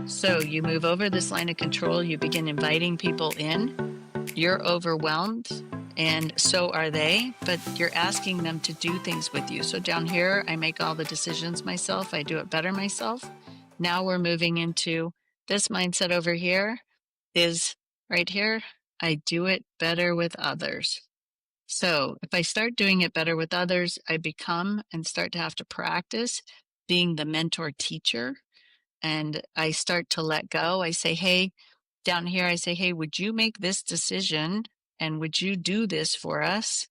So you move over this line of control, you begin inviting people in. You're overwhelmed, and so are they, but you're asking them to do things with you. So down here, I make all the decisions myself, I do it better myself. Now we're moving into this mindset over here is right here. I do it better with others. So if I start doing it better with others, I become and start to have to practice being the mentor teacher. And I start to let go. I say, hey, down here, I say, hey, would you make this decision? And would you do this for us?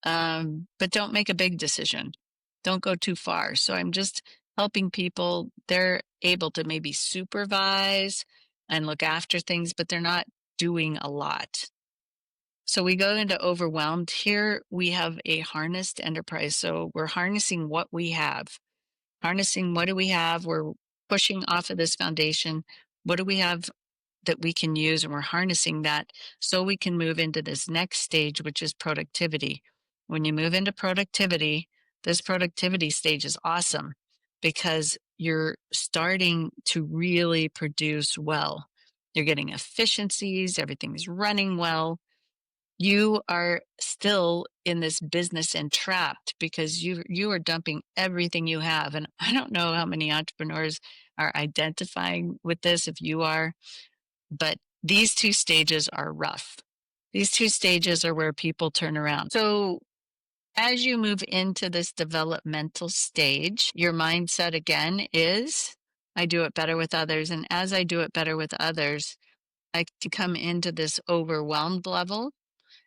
But don't make a big decision. Don't go too far. So I'm just helping people. They're able to maybe supervise and look after things, but they're not doing a lot. So we go into overwhelmed. Here we have a harnessed enterprise. So we're harnessing what we have. Harnessing what do we have? We're pushing off of this foundation. What do we have that we can use? And we're harnessing that so we can move into this next stage, which is productivity. When you move into productivity, this productivity stage is awesome because you're starting to really produce well. You're getting efficiencies, everything's running well. You are still in this business entrapped because you are dumping everything you have. And I don't know how many entrepreneurs are identifying with this, if you are, but these two stages are rough. These two stages are where people turn around. So as you move into this developmental stage, your mindset again is, I do it better with others. And as I do it better with others, I can come into this overwhelmed level.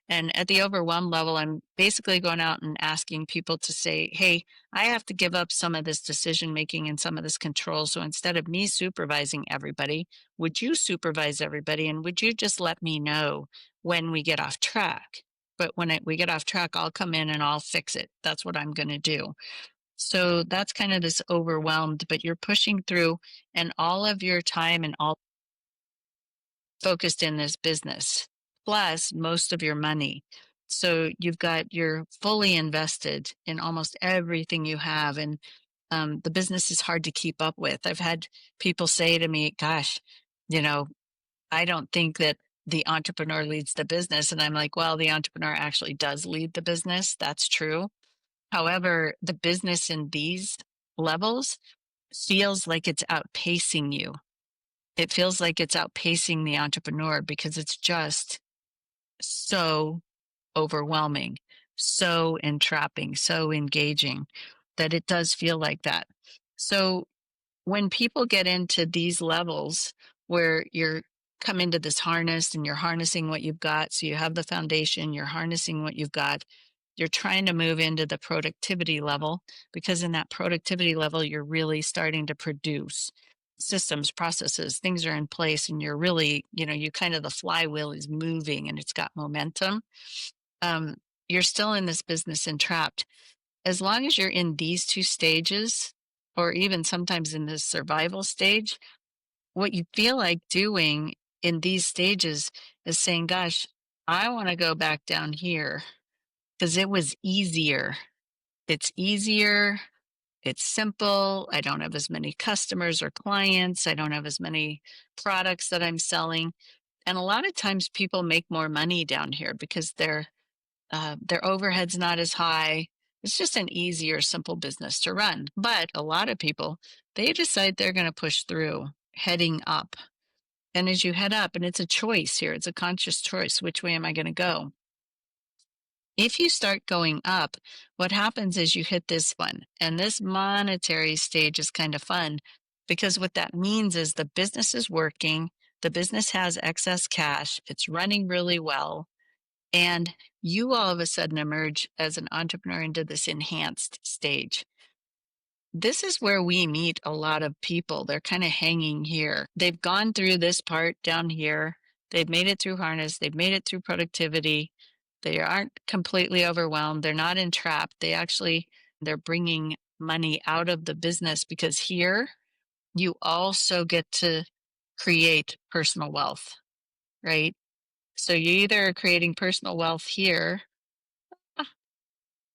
And at the overwhelmed level, I'm basically going out and asking people to say, hey, I have to give up some of this decision making and some of this control. So instead of me supervising everybody, would you supervise everybody? And would you just let me know when we get off track? But when we get off track, I'll come in and I'll fix it. That's what I'm going to do. So that's kind of this overwhelmed, but you're pushing through, and all of your time and all focused in this business, plus most of your money. So you're fully invested in almost everything you have. And the business is hard to keep up with. I've had people say to me, gosh, you know, I don't think that the entrepreneur leads the business. And I'm like, well, the entrepreneur actually does lead the business. That's true. However, the business in these levels feels like it's outpacing you. It feels like it's outpacing the entrepreneur because it's just so overwhelming, so entrapping, so engaging that it does feel like that. So when people get into these levels where you're come into this harness and you're harnessing what you've got, so you have the foundation, you're harnessing what you've got, you're trying to move into the productivity level, because in that productivity level, you're really starting to produce systems, processes, things are in place, and you're really, you kind of, the flywheel is moving and it's got momentum. Um, you're still in this business entrapped. As long as you're in these two stages, or even sometimes in this survival stage, what you feel like doing in these stages is saying, gosh, I want to go back down here because it was easier. It's easier. It's simple. I don't have as many customers or clients. I don't have as many products that I'm selling. And a lot of times people make more money down here because their overhead's not as high. It's just an easier, simple business to run. But a lot of people, they decide they're going to push through heading up. And as you head up, and it's a choice here, it's a conscious choice. Which way am I going to go? If you start going up, what happens is you hit this one. And this monetary stage is kind of fun because what that means is the business is working, the business has excess cash, it's running really well, and you all of a sudden emerge as an entrepreneur into this enhanced stage. This is where we meet a lot of people. They're kind of hanging here. They've gone through this part down here. They've made it through harness. They've made it through productivity. They aren't completely overwhelmed. They're not entrapped. They're bringing money out of the business, because here you also get to create personal wealth, right? So you either are creating personal wealth here,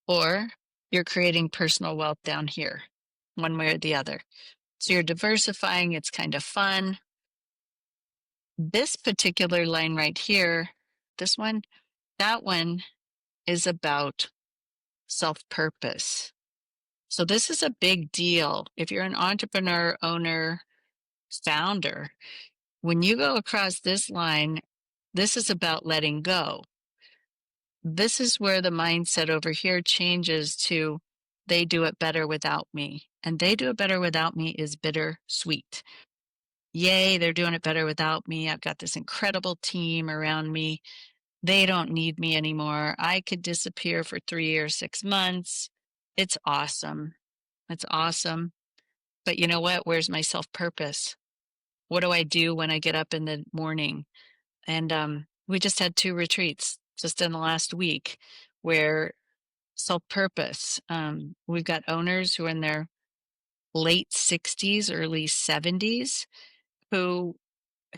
or you're creating personal wealth down here, one way or the other. So you're diversifying. It's kind of fun. This particular line right here, this one, that one is about self-purpose. So this is a big deal. If you're an entrepreneur, owner, founder, when you go across this line, this is about letting go. This is where the mindset over here changes to they do it better without me. And they do it better without me is bittersweet. Yay, they're doing it better without me. I've got this incredible team around me. They don't need me anymore. I could disappear for 3 or 6 months. It's awesome. It's awesome. But you know what? Where's my self-purpose? What do I do when I get up in the morning? And we just had 2 retreats just in the last week where self-purpose. We've got owners who are in their late 60s, early 70s who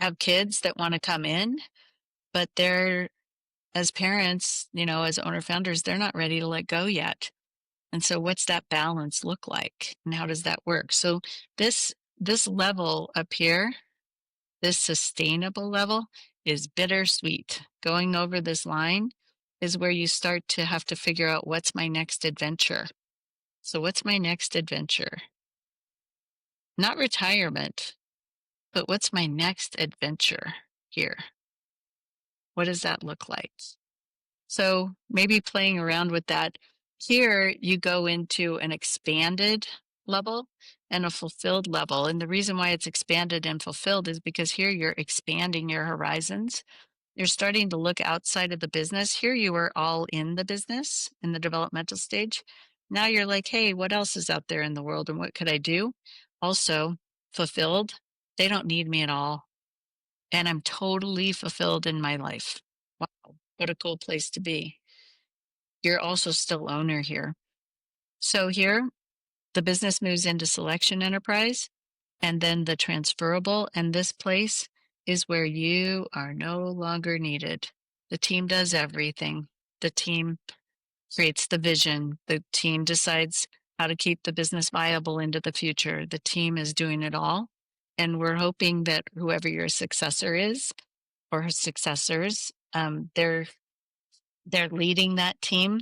have kids that want to come in, but they're, as parents, as owner founders, they're not ready to let go yet. And so what's that balance look like? And how does that work? So this level up here, this sustainable level is bittersweet. Going over this line is where you start to have to figure out what's my next adventure. So what's my next adventure? Not retirement, but what's my next adventure here? What does that look like? So maybe playing around with that. Here you go into an expanded level and a fulfilled level. And the reason why it's expanded and fulfilled is because here you're expanding your horizons. You're starting to look outside of the business. Here you were all in the business in the developmental stage. Now you're like, hey, what else is out there in the world and what could I do? Also, fulfilled. They don't need me at all. And I'm totally fulfilled in my life. Wow, what a cool place to be. You're also still owner here. So here, the business moves into selection enterprise and then the transferable. And this place is where you are no longer needed. The team does everything. The team creates the vision. The team decides how to keep the business viable into the future. The team is doing it all. And we're hoping that whoever your successor is or successors, they're leading that team.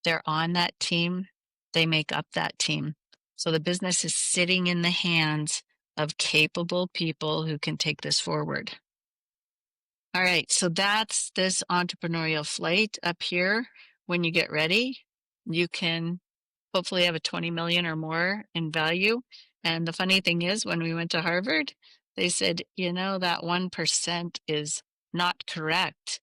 They're on that team. They make up that team. So the business is sitting in the hands of capable people who can take this forward. All right, so that's this entrepreneurial flight up here. When you get ready, you can hopefully have a 20 million or more in value. And the funny thing is, when we went to Harvard, they said, that 1% is not correct.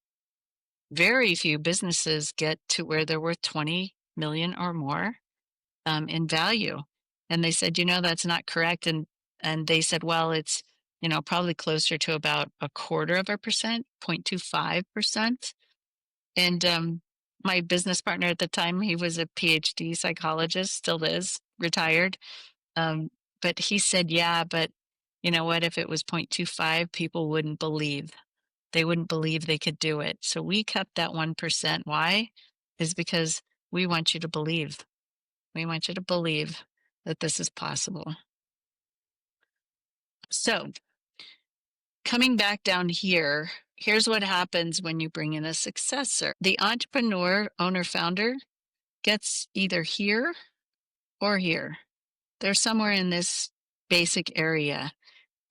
Very few businesses get to where they're worth 20 million or more in value. And they said, that's not correct. And they said, well, it's, probably closer to about 0.25%, 0.25%. And my business partner at the time, he was a PhD psychologist, still is, retired. But he said, yeah, but you know what? If it was 0.25, people wouldn't believe. They wouldn't believe they could do it. So we kept that 1%. Why? Is because we want you to believe. We want you to believe that this is possible. So coming back down here, here's what happens when you bring in a successor. The entrepreneur, owner, founder gets either here or here. They're somewhere in this basic area.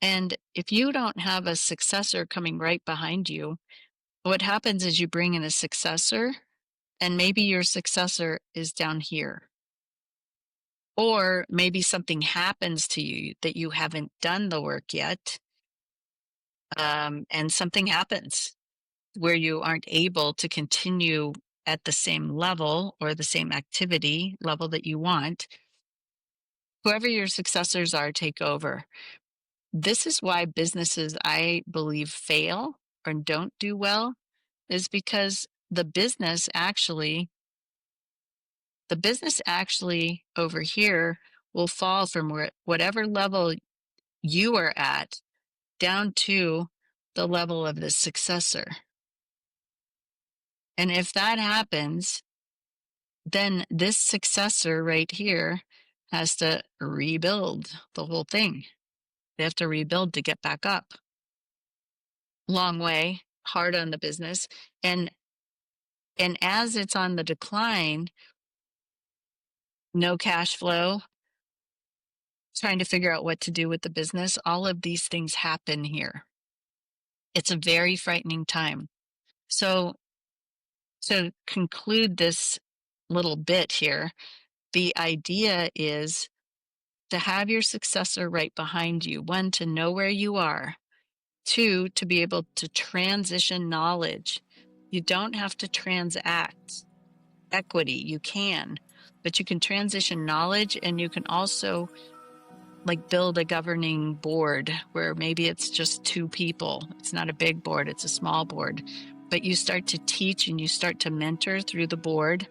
And if you don't have a successor coming right behind you, what happens is you bring in a successor, and maybe your successor is down here. Or maybe something happens to you that you haven't done the work yet, and something happens where you aren't able to continue at the same level or the same activity level that you want. Whoever your successors are, take over. This is why businesses, I believe, fail or don't do well, is because the business actually over here will fall from whatever level you are at down to the level of the successor. And if that happens, then this successor right here has to rebuild the whole thing. They have to rebuild to get back up. Long way, hard on the business. And as it's on the decline, no cash flow, trying to figure out what to do with the business, all of these things happen here. It's a very frightening time. So to conclude this little bit here, the idea is to have your successor right behind you. One, to know where you are. Two, to be able to transition knowledge. You don't have to transact equity. You can, but you can transition knowledge, and you can also build a governing board where maybe it's just 2 people. It's not a big board, it's a small board. But you start to teach and you start to mentor through the board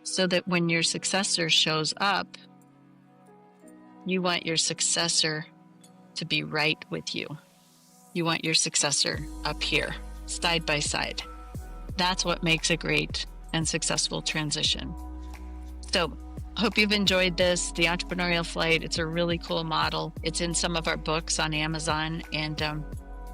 so that when your successor shows up, you want your successor to be right with you. You want your successor up here, side by side. That's what makes a great and successful transition. So, hope you've enjoyed this, the Entrepreneurial Flight. It's a really cool model. It's in some of our books on Amazon, and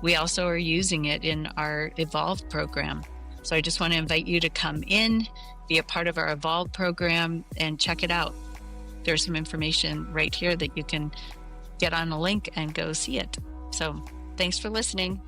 we also are using it in our Evolve program. So I just want to invite you to come in, be a part of our Evolve program, and check it out. There's some information right here that you can get on a link and go see it. So thanks for listening.